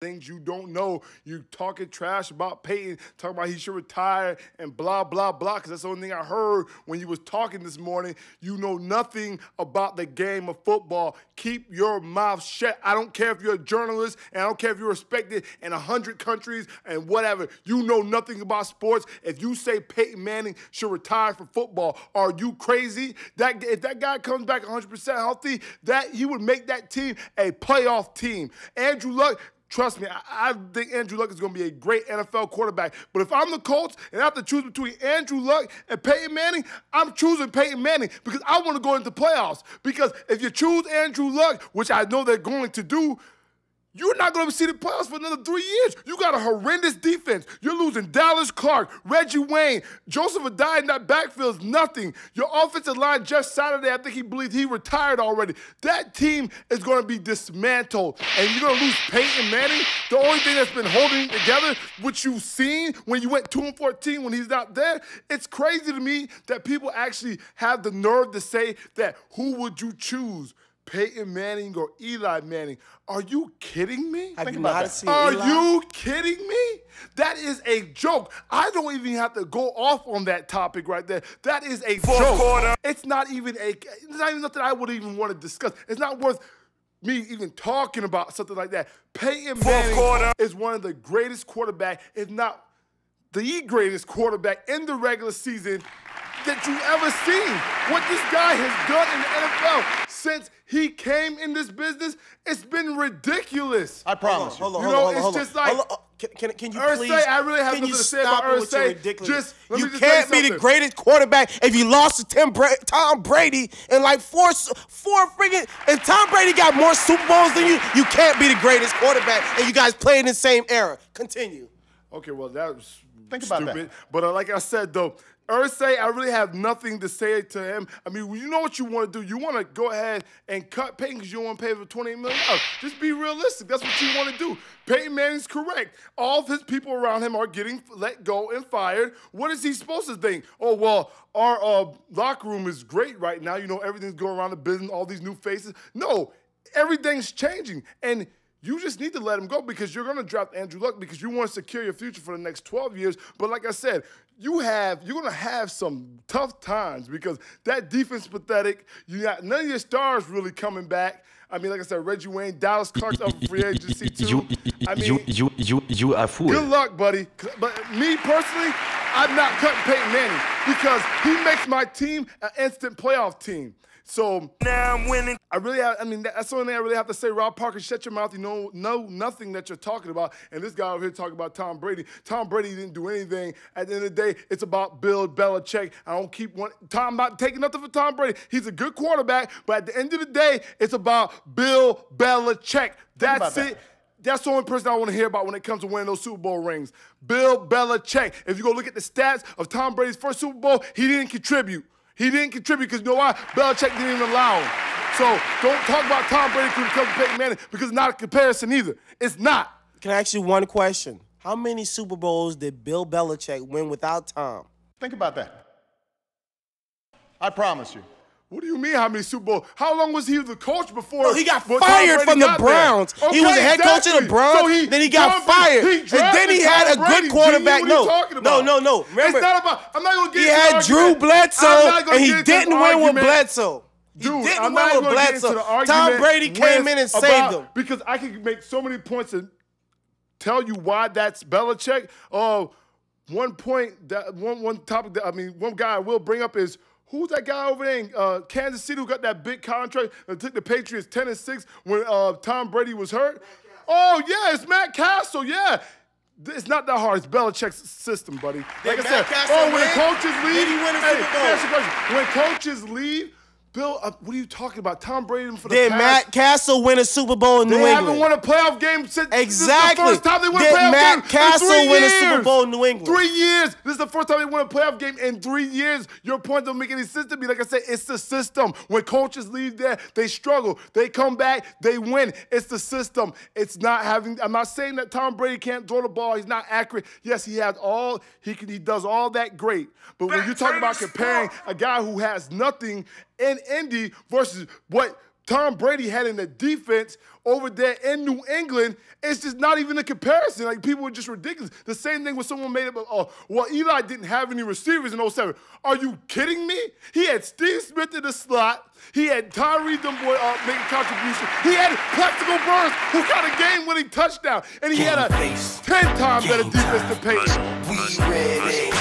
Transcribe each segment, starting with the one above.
things you don't know. You talking trash about Peyton, talking about he should retire and blah, blah, blah, because that's the only thing I heard when you was talking this morning. You know nothing about the game of football. Keep your mouth shut. I don't care if you're a journalist, and I don't care if you're respected in 100 countries and whatever. You know nothing about sports. If you say Peyton Manning should retire from football, are you crazy? If that guy comes back 100% healthy, he would make that team a playoff team. Andrew Luck, trust me, I think Andrew Luck is going to be a great NFL quarterback. But if I'm the Colts and I have to choose between Andrew Luck and Peyton Manning, I'm choosing Peyton Manning because I want to go into playoffs. Because if you choose Andrew Luck, which I know they're going to do, you're not going to see the playoffs for another 3 years. You got a horrendous defense. You're losing Dallas Clark, Reggie Wayne, Joseph Adai in that backfield is nothing. Your offensive line, Jeff Saturday, I think he believes he retired already. That team is going to be dismantled, and you're going to lose Peyton Manning. The only thing that's been holding together, what you've seen when you went 2-14 when he's not there, it's crazy to me that people actually have the nerve to say that who would you choose? Peyton Manning or Eli Manning. Are you kidding me? Think about that. Are you kidding me? That is a joke. I don't even have to go off on that topic right there. That is a joke. It's not even nothing I would even want to discuss. It's not worth me even talking about something like that. Peyton Manning is one of the greatest quarterbacks, if not the greatest quarterback in the regular season that you've ever seen. What this guy has done in the NFL since he came in this business, it's been ridiculous. I promise you. Hold on. It's just like, can you Irsay, please? I really have nothing to say about Irsay. You can't be the greatest quarterback if you lost to Tom Brady in like four friggin'. And Tom Brady got more Super Bowls than you. You can't be the greatest quarterback, and you guys play in the same era. Continue. Okay, well that was Think about stupid. that. But like I said though, Irsay, I really have nothing to say to him. I mean, you know what you want to do. You want to go ahead and cut Peyton because you don't want to pay for $28 million. Just be realistic. That's what you want to do. Peyton Manning's correct. All of his people around him are getting let go and fired. What is he supposed to think? Oh, well, our locker room is great right now. You know, everything's going around the business, all these new faces. No, everything's changing. And you just need to let him go because you're going to draft Andrew Luck because you want to secure your future for the next 12 years. But like I said, you're going to have some tough times because that defense is pathetic. You got none of your stars really coming back. I mean, like I said, Reggie Wayne, Dallas Clark's up for free agency too. You are fool. Good luck, buddy. But me personally, I'm not cutting Peyton Manning because he makes my team an instant playoff team. So now I'm winning. That's the only thing I really have to say. Rob Parker, shut your mouth. You know nothing that you're talking about. And this guy over here talking about Tom Brady. Tom Brady didn't do anything. At the end of the day, it's about Bill Belichick. I don't keep I'm not taking nothing for Tom Brady. He's a good quarterback, but at the end of the day, it's about Bill Belichick. That's it. That's the only person I want to hear about when it comes to winning those Super Bowl rings. Bill Belichick. If you go look at the stats of Tom Brady's first Super Bowl, he didn't contribute. He didn't contribute because you know why? Belichick didn't even allow him. So don't talk about Tom Brady when it comes to Peyton Manning because it's not a comparison either. It's not. Can I ask you one question? How many Super Bowls did Bill Belichick win without Tom? Think about that. I promise you. What do you mean how many Super Bowls? How long was he the coach before? No, he got fired from the Browns. Okay, he was the head coach of the Browns, so then he got fired. And then he had a good quarterback. No. Remember, it's not about, I'm not going to get he had Drew Bledsoe, and he didn't win with Bledsoe. Dude, I'm not going to get into the argument. Tom Brady came in and saved him. Because I can make so many points and tell you why that's Belichick. One guy I will bring up is, who's that guy over there in Kansas City who got that big contract that took the Patriots 10-6 when Tom Brady was hurt? Oh, yeah, it's Matt Castle, yeah. It's not that hard. It's Belichick's system, buddy. Like I said, when the coaches leave, did he win a Super Bowl? When coaches leave, Bill, what are you talking about? Tom Brady for the Did Matt Castle win a Super Bowl in New England? They haven't won a playoff game since exactly. This is the first time they won a playoff game. Did Matt Castle win a Super Bowl in New England? 3 years. This is the first time they won a playoff game in 3 years. Your point don't make any sense to me. Like I said, it's the system. When coaches leave there, they struggle. They come back, they win. It's the system. It's not having. I'm not saying that Tom Brady can't throw the ball. He's not accurate. Yes, he has all. He does all that great. But when you talk about comparing a guy who has nothing in Indy versus what Tom Brady had in the defense over there in New England, it's just not even a comparison. Like, people are just ridiculous. The same thing when someone made it, well, Eli didn't have any receivers in 07. Are you kidding me? He had Steve Smith in the slot. He had Tyree Dunboy making contribution. He had Plexico Burns, who got a game-winning touchdown. And he had a 10 times better defense to Peyton. We ready.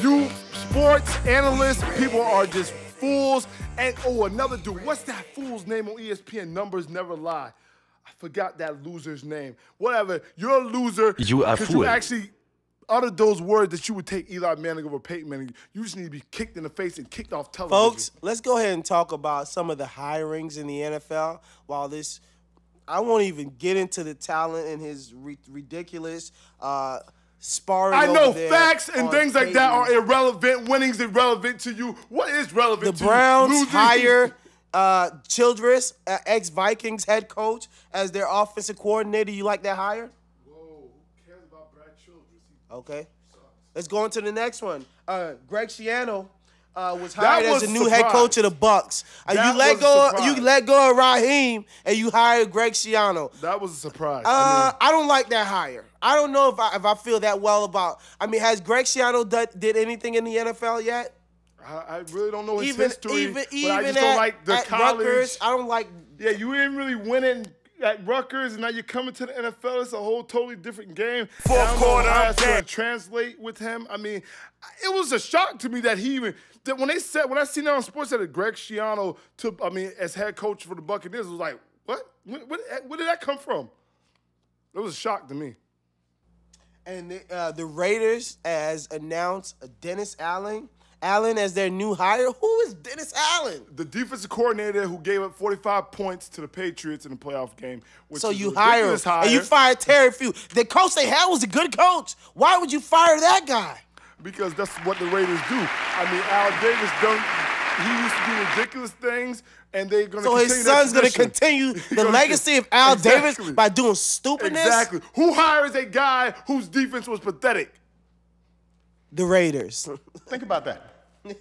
You sports analysts, people are just fools. And, another dude. What's that fool's name on ESPN? Numbers never lie. I forgot that loser's name. Whatever. You're a loser. You are fool. You actually uttered those words that you would take Eli Manning over Peyton Manning. You just need to be kicked in the face and kicked off television. Folks, let's go ahead and talk about some of the hirings in the NFL. I won't even get into the talent and his ridiculous sparring. I know over there facts and things like that are Peyton. irrelevant. Winning's irrelevant to you. What is relevant to The Browns you? hire Childress, ex-Vikings head coach, as their offensive coordinator. You like that hire? Whoa, who cares about Brad Childress? Okay. Let's go on to the next one. Greg Schiano was hired as the new head surprise. coach of the Bucks. That You let was a go. You surprise. let go of Raheem, and you hired Greg Schiano. That was a surprise. I don't like that hire. I don't know if I feel that well about. I mean, has Greg Schiano did anything in the NFL yet? I really don't know his Even history, but I even just don't like the at college. Rutgers, I don't like. Yeah, you didn't really win it at Rutgers, and now you're coming to the NFL. It's a whole totally different game. Fourth I don't know quarter, how I'm it's going to back. translate with him. I mean, it was a shock to me that when I seen that on Sports that Greg Schiano as head coach for the Buccaneers, it was like, what? Where did that come from? It was a shock to me. And the Raiders has announced Dennis Allen as their new hire. Who is Dennis Allen? The defensive coordinator who gave up 45 points to the Patriots in the playoff game. Which So is you a hire him, ridiculous hire. and you fired Terry Few. The coach they had was a good coach. Why would you fire that guy? Because that's what the Raiders do. I mean, Al Davis he used to do ridiculous things, and they're going to So continue his son's going to tradition. continue He's the gonna legacy of Al Exactly. Davis by doing stupidness? Exactly. Who hires a guy whose defense was pathetic? The Raiders. Think about that. You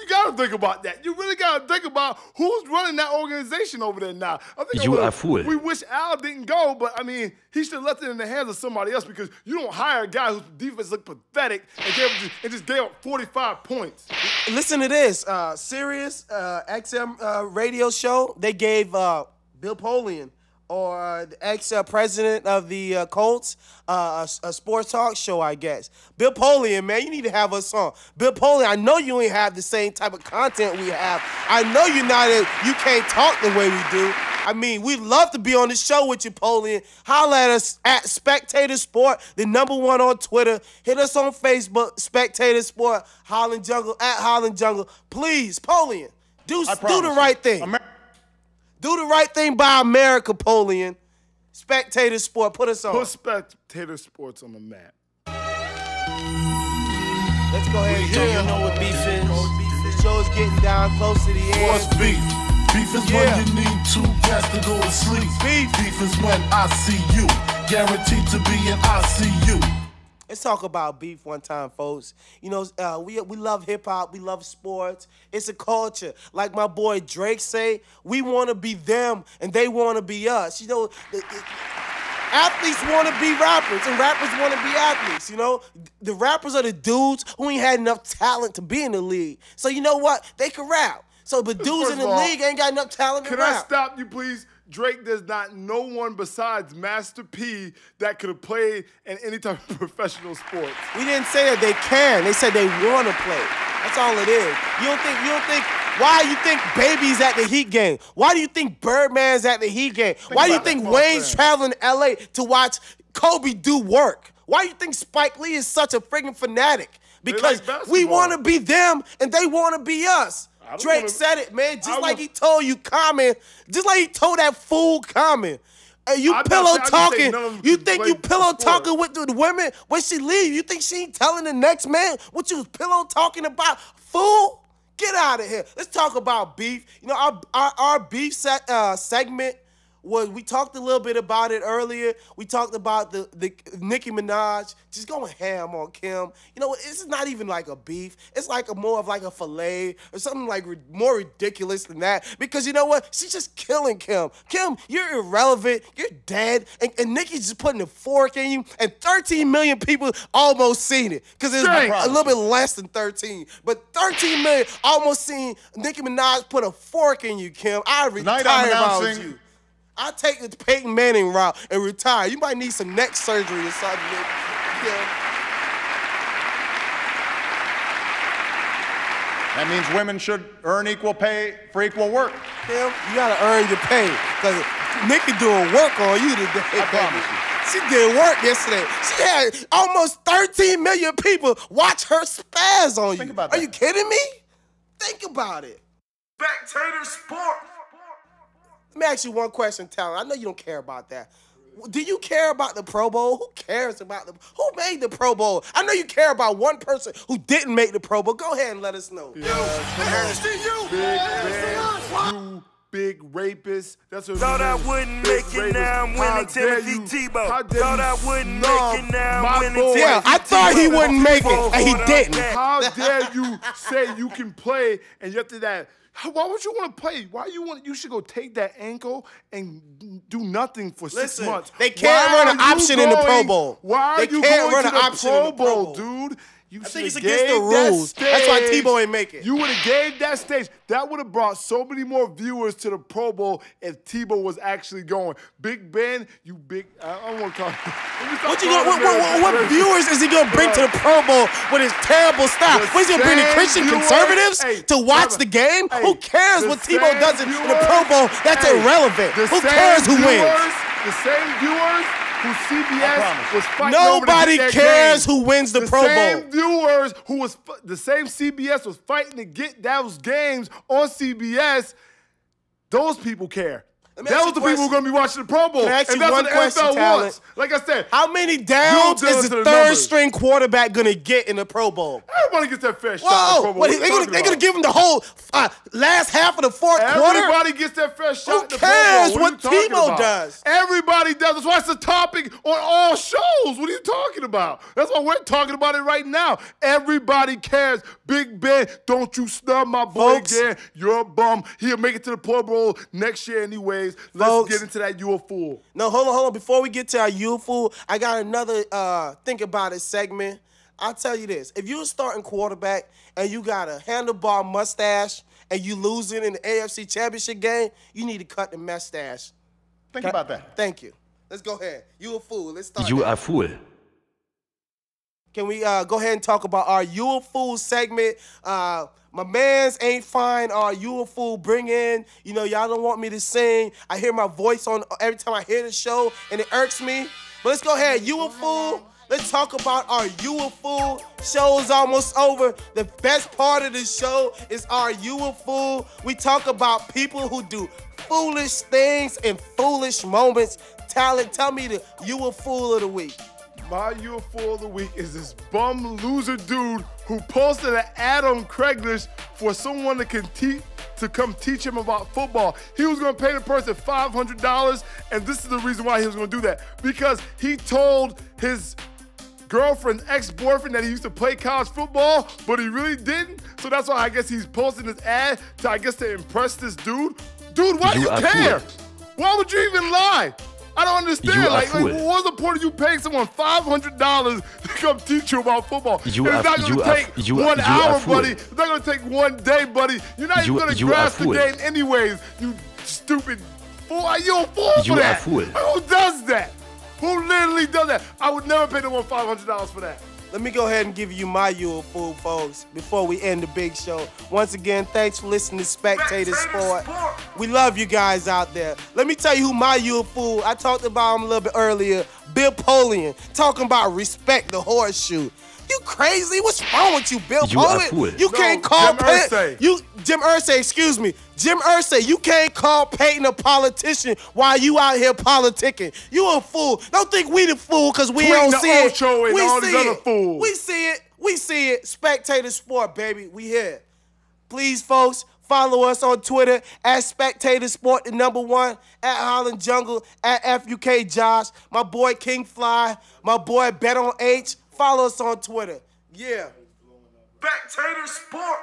got to think about that. You really got to think about who's running that organization over there now. I think You are a fool. We wish Al didn't go, but, I mean, he should have left it in the hands of somebody else because you don't hire a guy whose defense looked pathetic and just gave up 45 points. Listen to this. Sirius XM radio show, they gave Bill Polian, or the ex-president of the Colts, a sports talk show, I guess. Bill Polian, man, you need to have us on. Bill Polian, I know you ain't have the same type of content we have. I know you can't talk the way we do. I mean, we'd love to be on the show with you, Polian. Holla at us at Spectator Sport, the #1 on Twitter. Hit us on Facebook, Spectator Sport, Holland Jungle, at Holland Jungle. Please, Polian, do the right thing. Do the right thing by America, Polian. Spectator Sport, put us on. Put Spectator Sports on the map. Let's go ahead and go. You know what beef is. The show's getting down close to the end. What's beef? Beef is when you need two cats to go to sleep. Beef is when I see you. Guaranteed to be in ICU. Let's talk about beef one time, folks. You know, we love hip-hop. We love sports. It's a culture. Like my boy Drake say, we want to be them, and they want to be us. You know, athletes want to be rappers, and rappers want to be athletes, you know? The rappers are the dudes who ain't had enough talent to be in the league. So you know what? They can rap. So, but dudes in the league ain't got enough talent to rap. Can I stop you, please? Drake does not know one besides Master P that could have played in any type of professional sports. We didn't say that they can. They said they want to play. That's all it is. You don't think, why you think Baby's at the Heat game? Why do you think Birdman's at the Heat game? Why do you think Wayne's traveling to LA to watch Kobe do work? Why do you think Spike Lee is such a friggin' fanatic? Because we want to be them and they want to be us. Drake said it, man. Just like he told you, Common. Just like he told that fool, Common. Hey, you pillow talking. You think you pillow talking with the women when she leave? You think she ain't telling the next man what you was pillow talking about? Fool, get out of here. Let's talk about beef. You know, our beef segment was we talked a little bit about it earlier. We talked about the Nicki Minaj just going ham on Kim. You know, it's not even like a beef. It's like more of like a fillet or something like more ridiculous than that. Because you know what? She's just killing Kim. Kim, you're irrelevant. You're dead. And Nicki's just putting a fork in you. And 13 million people almost seen it. Because it's a little bit less than 13. But 13 million almost seen Nicki Minaj put a fork in you, Kim. I'd retire if I was you. I'll take the Peyton Manning route and retire. You might need some neck surgery or something. Yeah. That means women should earn equal pay for equal work. Kim, you gotta earn your pay. Because Nicki doing work on you today. I promise you. She did work yesterday. She had almost 13 million people watch her spaz on you. Think about that. Are you kidding me? Think about it. Spectator sport. Let me ask you one question, Talon. I know you don't care about that. Do you care about the Pro Bowl? Who cares about who made the Pro Bowl? I know you care about one person who didn't make the Pro Bowl. Go ahead and let us know. You big rapist. That's what Thought I wouldn't make it, now I'm winning Timothy Tebow. Thought I wouldn't make it, now I'm winning Timothy Tebow. Yeah, I thought he wouldn't make it, and he didn't. How dare you say you can play and after that, why would you want to play? Why you should go take that ankle and do nothing for 6 months. They can't run an option in the Pro Bowl. Why are you going to the Pro Bowl, dude? I think it's against the rules. That's why Tebow ain't make it. You would have gave that stage. That would have brought so many more viewers to the Pro Bowl if Tebow was actually going. Big Ben, you big. I don't want to talk. What viewers is he gonna bring to the Pro Bowl with his terrible style? What is he gonna bring the Christian conservatives to watch the game? Who cares what Tebow does in the Pro Bowl? That's irrelevant. Who cares who wins? The same viewers who CBS was fighting Nobody over to get cares that game. who wins the Pro Bowl. The same viewers who was the same CBS was fighting to get those games on CBS. Those people care. That was the people who are going to be watching the Pro Bowl. Can I ask you and that's one what the question, NFL Talent? wants. Like I said, how many downs is the third-string quarterback going to get in the Pro Bowl? Everybody gets that fair shot in the Pro Bowl. They're going to give him the whole last half of the fourth quarter? Everybody gets that fair shot in the Pro Bowl. Who cares what Tebow does? Everybody does. That's why it's a topic on all shows. What are you talking about? That's why we're talking about it right now. Everybody cares. Big Ben, don't you snub my boy again. You're a bum. He'll make it to the Pro Bowl next year anyways. Let's get into that you a fool. No, hold on. Before we get to our you a fool, I got another think about it segment. I'll tell you this. If you're a starting quarterback and you got a handlebar mustache and you losing in the AFC Championship game, you need to cut the mustache. Think about that. Thank you. Let's go ahead. You a fool. Let's start. You a fool. Can we go ahead and talk about our You a Fool segment? My mans ain't fine. You a fool. Bring in. You know, y'all don't want me to sing. I hear my voice on every time I hear the show, and it irks me. But let's go ahead. You a fool. Let's talk about our You a Fool. Show's almost over. The best part of the show is our You a Fool. We talk about people who do foolish things in foolish moments. Talent, tell me the You a Fool of the week. My You a Fool of the week is this bum loser dude who posted an ad on Craigslist for someone to come teach him about football. He was gonna pay the person $500, and this is the reason why he was gonna do that. Because he told his girlfriend's ex-boyfriend that he used to play college football, but he really didn't. So that's why I guess he's posting this ad to impress this dude. Dude, why do you care? Why would you even lie? I don't understand. Like, what's the point of you paying someone $500 to come teach you about football? It's not going to take 1 hour, buddy. It's not going to take 1 day, buddy. You're not even going to grasp the game anyways, you stupid fool. You a fool for that. Who does that? Who literally does that? I would never pay no one $500 for that. Let me go ahead and give you my You a Fool, folks, before we end the big show. Once again, thanks for listening to Spectator Sport. We love you guys out there. Let me tell you who my You a Fool. I talked about him a little bit earlier. Bill Polian, talking about respect the horseshoe. You crazy? What's wrong with you, Bill Polian? You can't call Jim Irsay, excuse me. Jim Irsay, you can't call Peyton a politician while you out here politicking. You a fool. Don't think we the fool because we don't see it. We see it. We see it. We see it. Spectator Sport, baby. We here. Please, folks, Follow us on Twitter at Spectator Sport, the #1, at Holland Jungle, at FUK Josh, my boy King Fly, my boy Bet on H. Follow us on Twitter. Yeah. Spectator Sport.